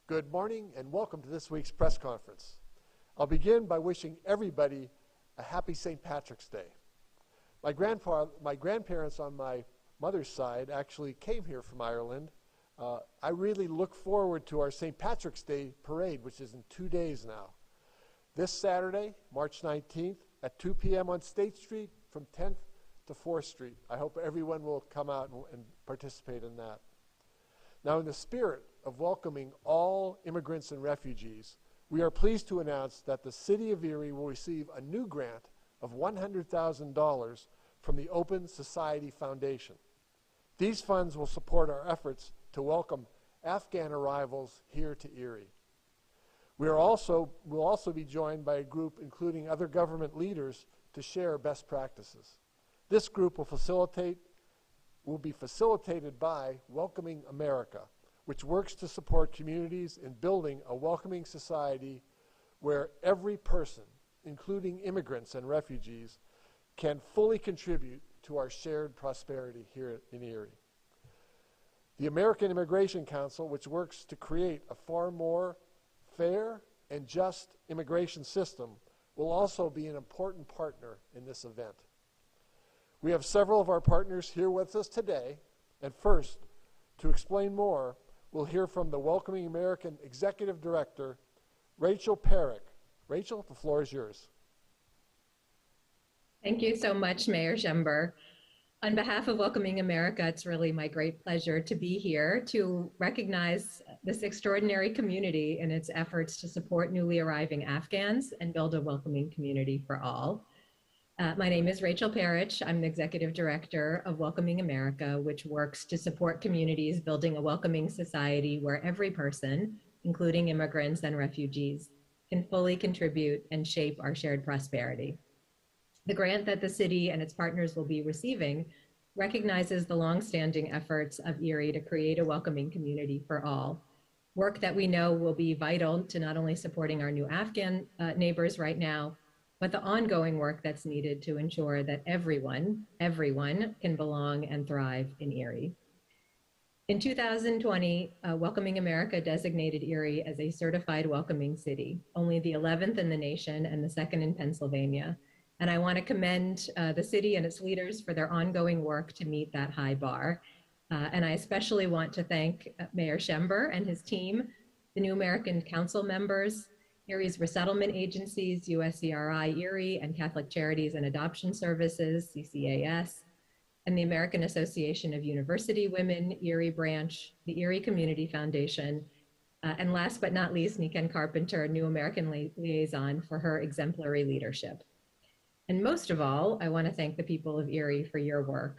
Good morning and welcome to this week's press conference. I'll begin by wishing everybody a happy St. Patrick's Day. My grandparents on my mother's side actually came here from Ireland. I really look forward to our St. Patrick's Day parade, which is in 2 days now. This Saturday, March 19th, at 2 p.m. on State Street from 10th to 4th Street. I hope everyone will come out and participate in that. Now, in the spirit of welcoming all immigrants and refugees, we are pleased to announce that the City of Erie will receive a new grant of $100,000 from the Open Society Foundation. These funds will support our efforts to welcome Afghan arrivals here to Erie. We'll also be joined by a group including other government leaders to share best practices. This group will be facilitated by Welcoming America, which works to support communities in building a welcoming society where every person, including immigrants and refugees, can fully contribute to our shared prosperity here in Erie. The American Immigration Council, which works to create a far more fair and just immigration system, will also be an important partner in this event. We have several of our partners here with us today, and first, to explain more, we'll hear from the Welcoming American Executive Director, Rachel Perrick. Rachel, the floor is yours. Thank you so much, Mayor Schember. On behalf of Welcoming America, it's really my great pleasure to be here to recognize this extraordinary community in its efforts to support newly arriving Afghans and build a welcoming community for all. My name is Rachel Perrick. I'm the Executive Director of Welcoming America, which works to support communities building a welcoming society where every person, including immigrants and refugees, can fully contribute and shape our shared prosperity. The grant that the city and its partners will be receiving recognizes the longstanding efforts of Erie to create a welcoming community for all, work that we know will be vital to not only supporting our new Afghan neighbors right now, but the ongoing work that's needed to ensure that everyone can belong and thrive in Erie. In 2020, Welcoming America designated Erie as a certified welcoming city, only the 11th in the nation and the 2nd in Pennsylvania. And I want to commend the city and its leaders for their ongoing work to meet that high bar. And I especially want to thank Mayor Schember and his team, the New American Council members, Erie's resettlement agencies, USCRI Erie, and Catholic Charities and Adoption Services, CCAS, and the American Association of University Women, Erie Branch, the Erie Community Foundation, and last but not least, Niken Carpenter, New American Liaison, for her exemplary leadership. And most of all, I want to thank the people of Erie for your work.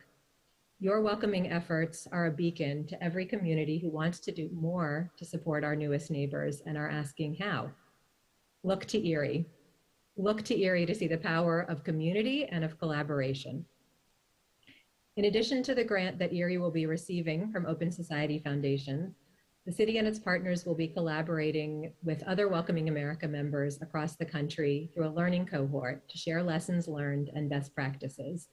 Your welcoming efforts are a beacon to every community who wants to do more to support our newest neighbors and are asking how. Look to Erie. Look to Erie to see the power of community and of collaboration. In addition to the grant that Erie will be receiving from Open Society Foundation, the city and its partners will be collaborating with other Welcoming America members across the country through a learning cohort to share lessons learned and best practices.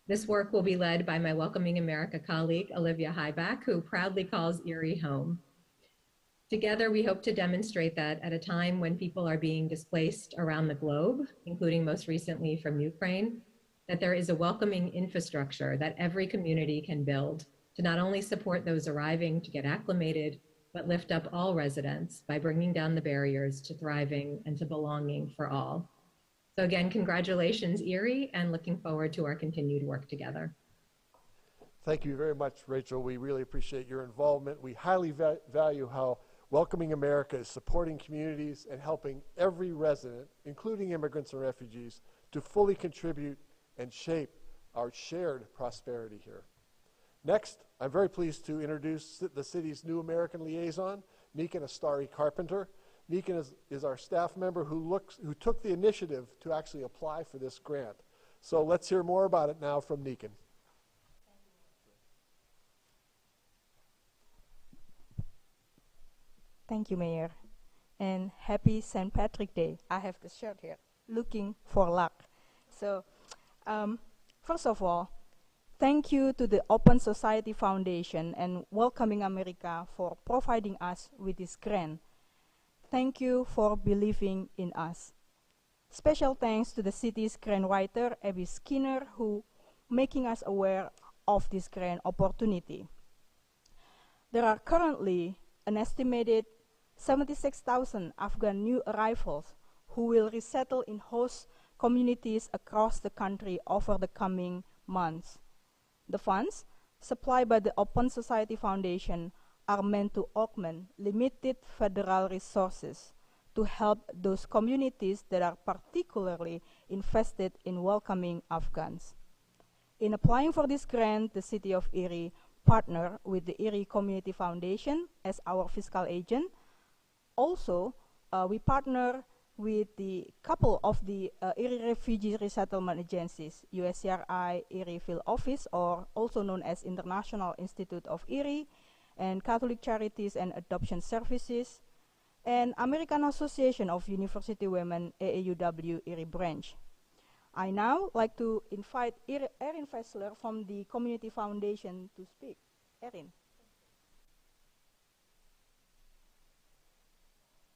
This work will be led by my Welcoming America colleague, Olivia Hyback, who proudly calls Erie home. Together, we hope to demonstrate that at a time when people are being displaced around the globe, including most recently from Ukraine, that there is a welcoming infrastructure that every community can build to not only support those arriving to get acclimated, but lift up all residents by bringing down the barriers to thriving and to belonging for all. So again, congratulations, Erie, and looking forward to our continued work together. Thank you very much, Rachel. We really appreciate your involvement. We highly value how Welcoming America is supporting communities and helping every resident, including immigrants and refugees, to fully contribute and shape our shared prosperity here. Next, I'm very pleased to introduce the city's New American Liaison, Niken Astari Carpenter. Niken is our staff member who took the initiative to actually apply for this grant. So let's hear more about it now from Niken. Thank you, Mayor, and happy St. Patrick's Day. I have the shirt here, looking for luck. So, first of all, Thank you to the Open Society Foundation and Welcoming America for providing us with this grant. Thank you for believing in us. Special thanks to the city's grant writer, Abby Skinner, who making us aware of this grant opportunity. There are currently an estimated 76,000 Afghan new arrivals who will resettle in host communities across the country over the coming months. The funds, supplied by the Open Society Foundation, are meant to augment limited federal resources to help those communities that are particularly invested in welcoming Afghans. In applying for this grant, the City of Erie partnered with the Erie Community Foundation as our fiscal agent. Also, we partner with the couple of the Erie Refugee Resettlement Agencies, USCRI Erie Field Office, or also known as International Institute of Erie, and Catholic Charities and Adoption Services, and American Association of University Women, AAUW Erie Branch. I now like to invite Erin Fessler from the Community Foundation to speak. Erin.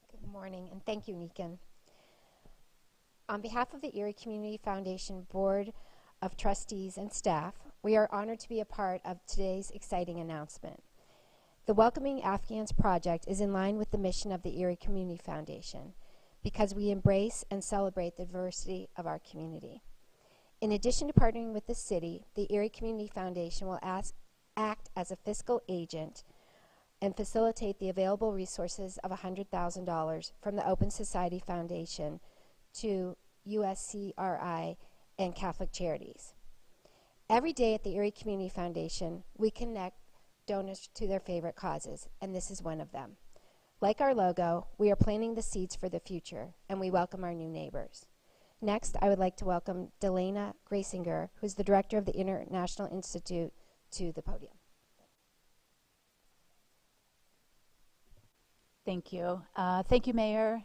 Good morning, and thank you, Nikan. On behalf of the Erie Community Foundation Board of Trustees and staff, we are honored to be a part of today's exciting announcement. The Welcoming Afghans project is in line with the mission of the Erie Community Foundation because we embrace and celebrate the diversity of our community. In addition to partnering with the city, the Erie Community Foundation will act as a fiscal agent and facilitate the available resources of $100,000 from the Open Society Foundation to USCRI and Catholic Charities. Every day at the Erie Community Foundation, we connect donors to their favorite causes, and this is one of them. Like our logo, we are planting the seeds for the future, and we welcome our new neighbors. Next, I would like to welcome Delana Grasinger, who's the director of the International Institute, to the podium. Thank you. Thank you, Mayor,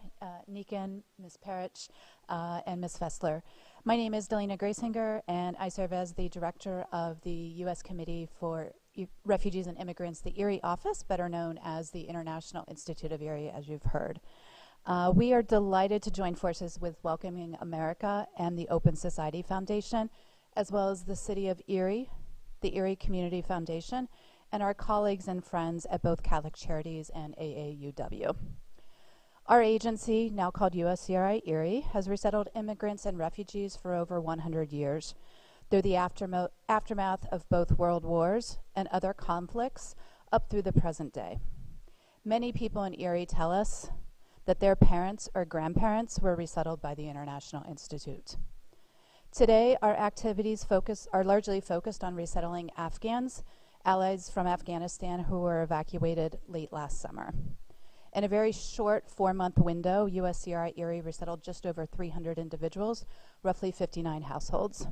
Nikan, Ms. Parich, and Ms. Fessler. My name is Delana Grasinger, and I serve as the director of the U.S. Committee for Refugees and Immigrants, the Erie office, better known as the International Institute of Erie, as you've heard. We are delighted to join forces with Welcoming America and the Open Society Foundation, as well as the City of Erie, the Erie Community Foundation, and our colleagues and friends at both Catholic Charities and AAUW. Our agency, now called USCRI Erie, has resettled immigrants and refugees for over 100 years. Through the aftermath of both world wars and other conflicts up through the present day. Many people in Erie tell us that their parents or grandparents were resettled by the International Institute. Today, our activities are largely focused on resettling Afghans, allies from Afghanistan who were evacuated late last summer. In a very short 4-month window, USCRI Erie resettled just over 300 individuals, roughly 59 households.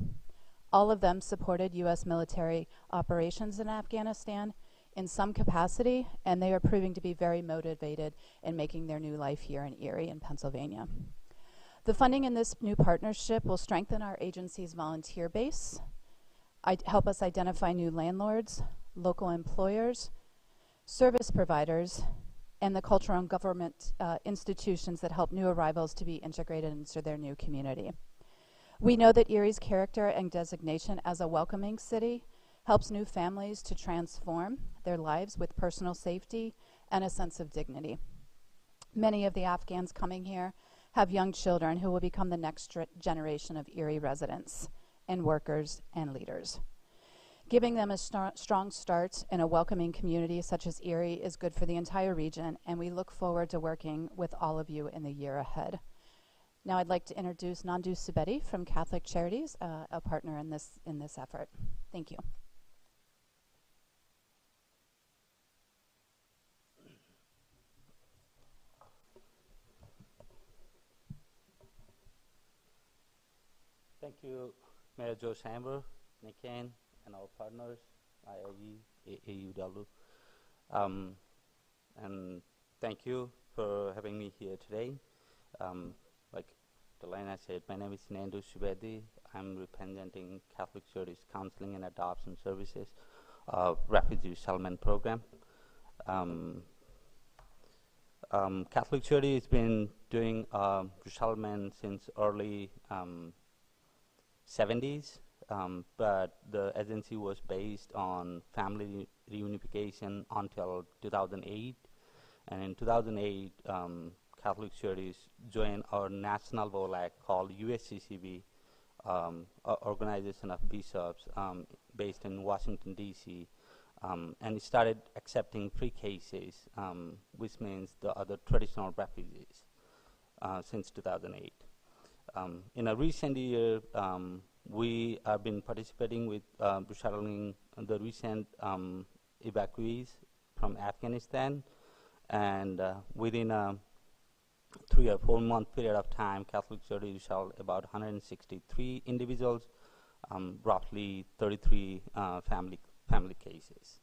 All of them supported U.S. military operations in Afghanistan in some capacity, and they are proving to be very motivated in making their new life here in Erie in Pennsylvania. The funding in this new partnership will strengthen our agency's volunteer base, help us identify new landlords, local employers, service providers, and the cultural and government institutions that help new arrivals to be integrated into their new community. We know that Erie's character and designation as a welcoming city helps new families to transform their lives with personal safety and a sense of dignity. Many of the Afghans coming here have young children who will become the next generation of Erie residents and workers and leaders. Giving them a strong start in a welcoming community such as Erie is good for the entire region, and we look forward to working with all of you in the year ahead. Now I'd like to introduce Nandu Subedi from Catholic Charities, a partner in this effort. Thank you. Thank you, Mayor Joe Chamber, Nikan, and our partners, IIE, AAUW. And thank you for having me here today. Delina said, my name is Nandu Subedi. I'm representing Catholic Charities Counseling and Adoption Services, Refugee Settlement Program. Catholic Charity has been doing resettlement since early 70s, but the agency was based on family reunification until 2008. And in 2008, Catholic Charities joined our national VOLAC called USCCB, Organization of Bishops, based in Washington, D.C., and it started accepting free cases, which means the other traditional refugees, since 2008. In a recent year, we have been participating with resettling the recent evacuees from Afghanistan, and within a 3 or 4 month period of time, Catholic Charities resettled about 163 individuals, roughly 33 family cases.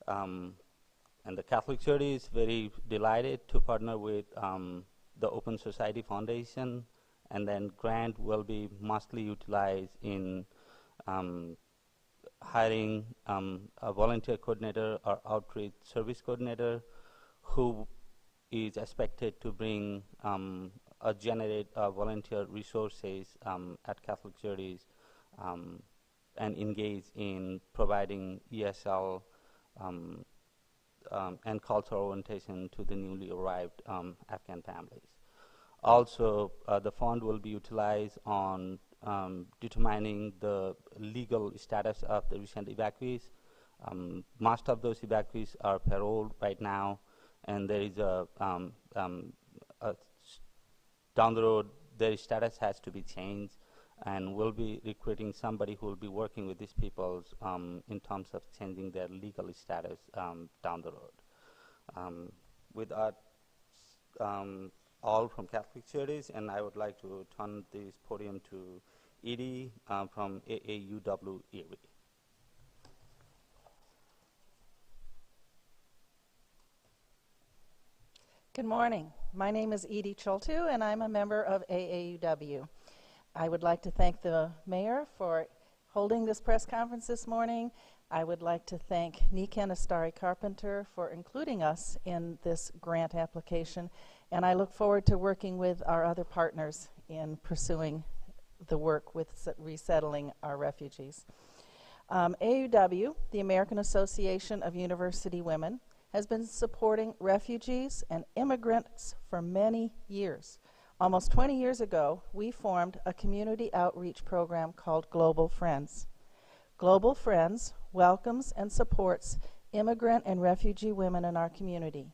And the Catholic Church is very delighted to partner with the Open Society Foundation, and then grant will be mostly utilized in hiring a volunteer coordinator or outreach service coordinator who is expected to bring generate volunteer resources at Catholic Charities and engage in providing ESL and cultural orientation to the newly arrived Afghan families. Also, the fund will be utilized on determining the legal status of the recent evacuees. Most of those evacuees are paroled right now, and there is down the road, their status has to be changed, and we'll be recruiting somebody who will be working with these people in terms of changing their legal status down the road. With that, all from Catholic Charities, and I would like to turn this podium to Erie from AAUW Erie. Good morning. My name is Edie Choltu, and I'm a member of AAUW. I would like to thank the mayor for holding this press conference this morning. I would like to thank Niken Astari Carpenter for including us in this grant application, and I look forward to working with our other partners in pursuing the work with resettling our refugees. AUW, the American Association of University Women, has been supporting refugees and immigrants for many years. Almost 20 years ago, we formed a community outreach program called Global Friends. Global Friends welcomes and supports immigrant and refugee women in our community.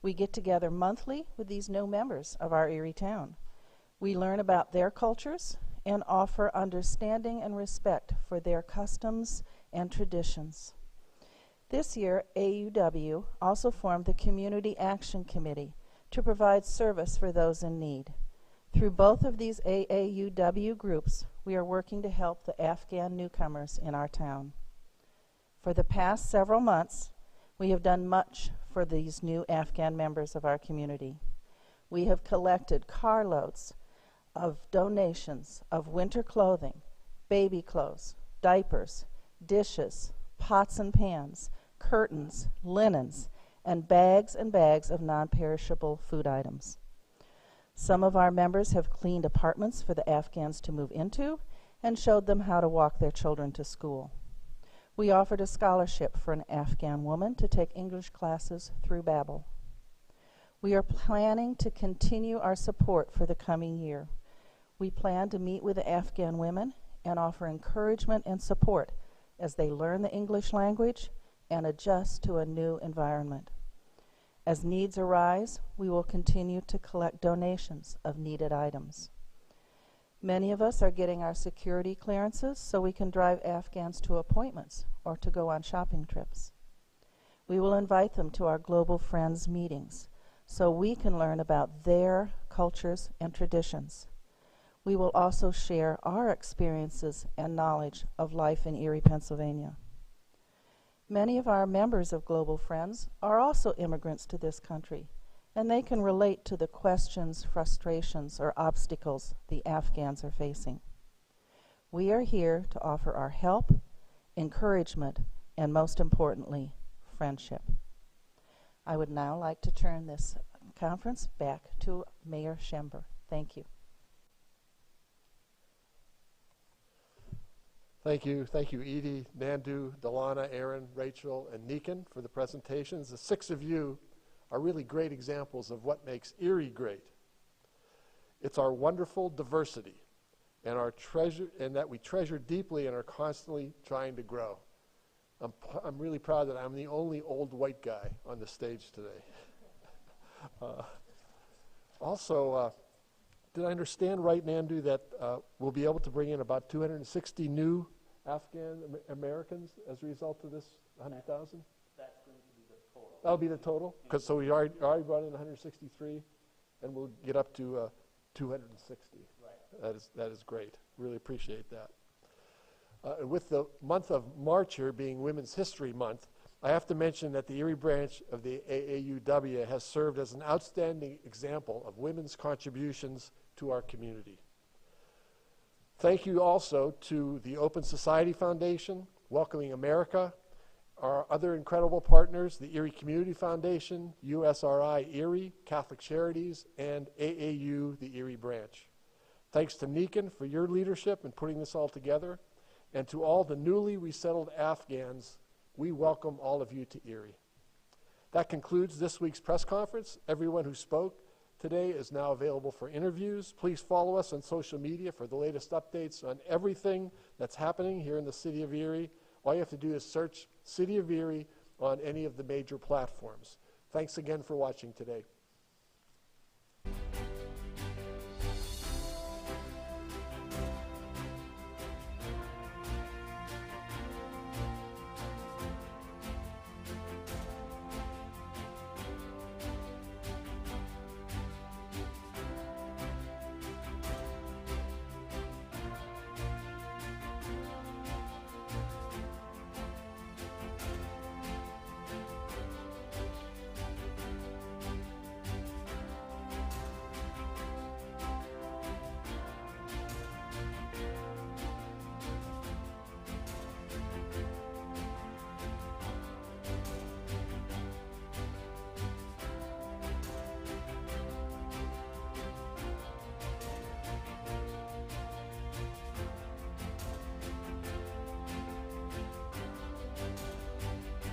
We get together monthly with these new members of our Erie town. We learn about their cultures and offer understanding and respect for their customs and traditions. This year, AUW also formed the Community Action Committee to provide service for those in need. Through both of these AAUW groups, we are working to help the Afghan newcomers in our town. For the past several months, we have done much for these new Afghan members of our community. We have collected carloads of donations of winter clothing, baby clothes, diapers, dishes, pots and pans, curtains, linens, and bags of non-perishable food items. Some of our members have cleaned apartments for the Afghans to move into and showed them how to walk their children to school. We offered a scholarship for an Afghan woman to take English classes through Babel. We are planning to continue our support for the coming year. We plan to meet with the Afghan women and offer encouragement and support as they learn the English language and adjust to a new environment. As needs arise, we will continue to collect donations of needed items. Many of us are getting our security clearances so we can drive Afghans to appointments or to go on shopping trips. We will invite them to our Global Friends meetings so we can learn about their cultures and traditions. We will also share our experiences and knowledge of life in Erie, Pennsylvania. Many of our members of Global Friends are also immigrants to this country, and they can relate to the questions, frustrations, or obstacles the Afghans are facing. We are here to offer our help, encouragement, and most importantly, friendship. I would now like to turn this conference back to Mayor Schember. Thank you. Thank you, Edie, Nandu, Delana, Aaron, Rachel, and Nikan for the presentations. The 6 of you are really great examples of what makes Erie great. It's our wonderful diversity and our treasure, and that we treasure deeply and are constantly trying to grow. I'm really proud that I'm the only old white guy on the stage today. Also, did I understand right, Nandu, that we'll be able to bring in about 260 new Afghan Americans as a result of this 100,000? That's going to be the total. That'll be the total? Because so we already brought in 163, and we'll get up to 260. Right. That is great. Really appreciate that. With the month of March here being Women's History Month, I have to mention that the Erie branch of the AAUW has served as an outstanding example of women's contributions to our community. Thank you also to the Open Society Foundation, Welcoming America, our other incredible partners, the Erie Community Foundation, USRI Erie, Catholic Charities, and AAU, the Erie branch. Thanks to Nikan for your leadership in putting this all together, and to all the newly resettled Afghans, we welcome all of you to Erie. That concludes this week's press conference. Everyone who spoke today is now available for interviews. Please follow us on social media for the latest updates on everything that's happening here in the city of Erie. All you have to do is search City of Erie on any of the major platforms. Thanks again for watching today.